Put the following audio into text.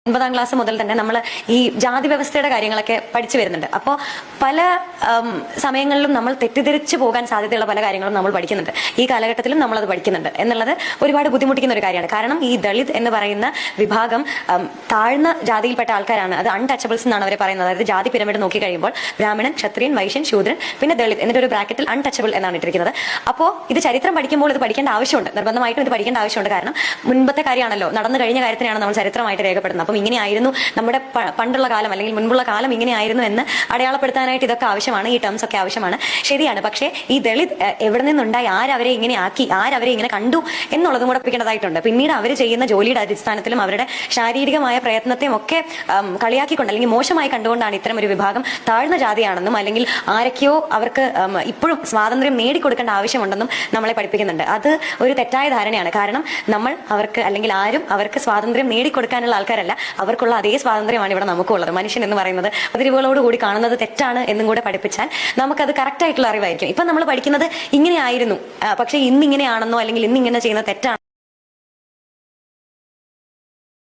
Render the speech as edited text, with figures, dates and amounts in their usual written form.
9ാം class മുതൽ തന്നെ നമ്മൾ ഈ ജാതി വ്യവസ്ഥയുടെ കാര്യങ്ങളൊക്കെ പഠിച്ചു വരുന്നുണ്ട്. അപ്പോൾ പല സമയങ്ങളിലും നമ്മൾ തെറ്റിദ്ധരിച്ചു പോകാൻ സാധ്യതയുള്ള പല കാര്യങ്ങളും നമ്മൾ പഠിക്കുന്നുണ്ട്. ഈ കാലഘട്ടത്തിലും നമ്മളത് പഠിക്കുന്നുണ്ട് എന്നുള്ളത് ഒരുപാട് ബുദ്ധിമുട്ടിക്കുന്ന ഒരു കാര്യമാണ്. കാരണം ഈ ദളിത് എന്ന് പറയുന്ന വിഭാഗം താഴ്ന്ന ജാതിയിൽപ്പെട്ട ആൾക്കാരാണ്. അത് അൺടച്ചബിൾസ് എന്നാണ് അവർ പറയുന്നത്. അതായത് ജാതി പിരമിഡ് നോക്കി കഴിയുമ്പോൾ ബ്രാഹ്മണൻ, ക്ഷത്രിയൻ, വൈശ്യൻ, ശൂദ്രൻ, പിന്നെ ദളിത് എന്നിട്ട് ഒരു ബ്രാക്കറ്റിൽ അൺടച്ചബിൾ എന്നാണ് ഇട്ടിരിക്കുന്നത്. അപ്പോൾ ഇത് ചരിത്രം പഠിക്കുമ്പോൾ ഇത് പഠിക്കേണ്ട ആവശ്യമുണ്ട്, നിർബന്ധമായിട്ടും ഇത് പഠിക്കേണ്ട ആവശ്യമുണ്ട്. കാരണം മുൻപത്തെ കാര്യമാണല്ലോ, നടന്നു കഴിഞ്ഞ കാര്യത്തിനാണ് നമ്മൾ ചരിത്രമായിട്ട് രേഖപ്പെടുന്നത്. അപ്പം ഇങ്ങനെയായിരുന്നു നമ്മുടെ പണ്ടുള്ള കാലം അല്ലെങ്കിൽ മുൻപുള്ള കാലം ഇങ്ങനെയായിരുന്നു എന്ന് അടയാളപ്പെടുത്താനായിട്ട് ഇതൊക്കെ ആവശ്യമാണ്, ഈ ടേംസ് ഒക്കെ ആവശ്യമാണ്. ശരിയാണ്. പക്ഷേ ഈ ദളിത് എവിടെ നിന്നുണ്ടായി, ആരവരെ ഇങ്ങനെ ആക്കി, ആരവരെ ഇങ്ങനെ കണ്ടു എന്നുള്ളതും കൂടെ പഠിക്കേണ്ടതായിട്ടുണ്ട്. പിന്നീട് അവർ ചെയ്യുന്ന ജോലിയുടെ അടിസ്ഥാനത്തിലും അവരുടെ ശാരീരികമായ പ്രയത്നത്തെയും ഒക്കെ കളിയാക്കിക്കൊണ്ട് അല്ലെങ്കിൽ മോശമായി കണ്ടുകൊണ്ടാണ് ഇത്തരം ഒരു വിഭാഗം താഴ്ന്ന ജാതിയാണെന്നും അല്ലെങ്കിൽ ആരൊക്കെയോ അവർക്ക് ഇപ്പോഴും സ്വാതന്ത്ര്യം നേടിക്കൊടുക്കേണ്ട ആവശ്യമുണ്ടെന്നും നമ്മളെ പഠിപ്പിക്കുന്നുണ്ട്. അത് ഒരു തെറ്റായ ധാരണയാണ്. കാരണം നമ്മൾ അവർക്ക് അല്ലെങ്കിൽ ആരും അവർക്ക് സ്വാതന്ത്ര്യം നേടിക്കൊടുക്കാനുള്ള ആൾക്കാരല്ല, അവർക്കുള്ള അതേ സ്വാതന്ത്ര്യമാണ് ഇവിടെ നമുക്കുള്ളത്. മനുഷ്യൻ എന്ന് പറയുന്നത് അതിരുകളോട് കൂടി കാണുന്നത് തെറ്റാണ് എന്നും കൂടെ പഠിപ്പിച്ചാൽ നമുക്കത് കറക്റ്റ് ആയിട്ടുള്ള അറിവായിരിക്കും. ഇപ്പം നമ്മൾ പഠിക്കുന്നത് ഇങ്ങനെയായിരുന്നു, പക്ഷെ ഇന്നിങ്ങനെയാണെന്നോ അല്ലെങ്കിൽ ഇന്നിങ്ങനെ ചെയ്യുന്നത് തെറ്റാണ്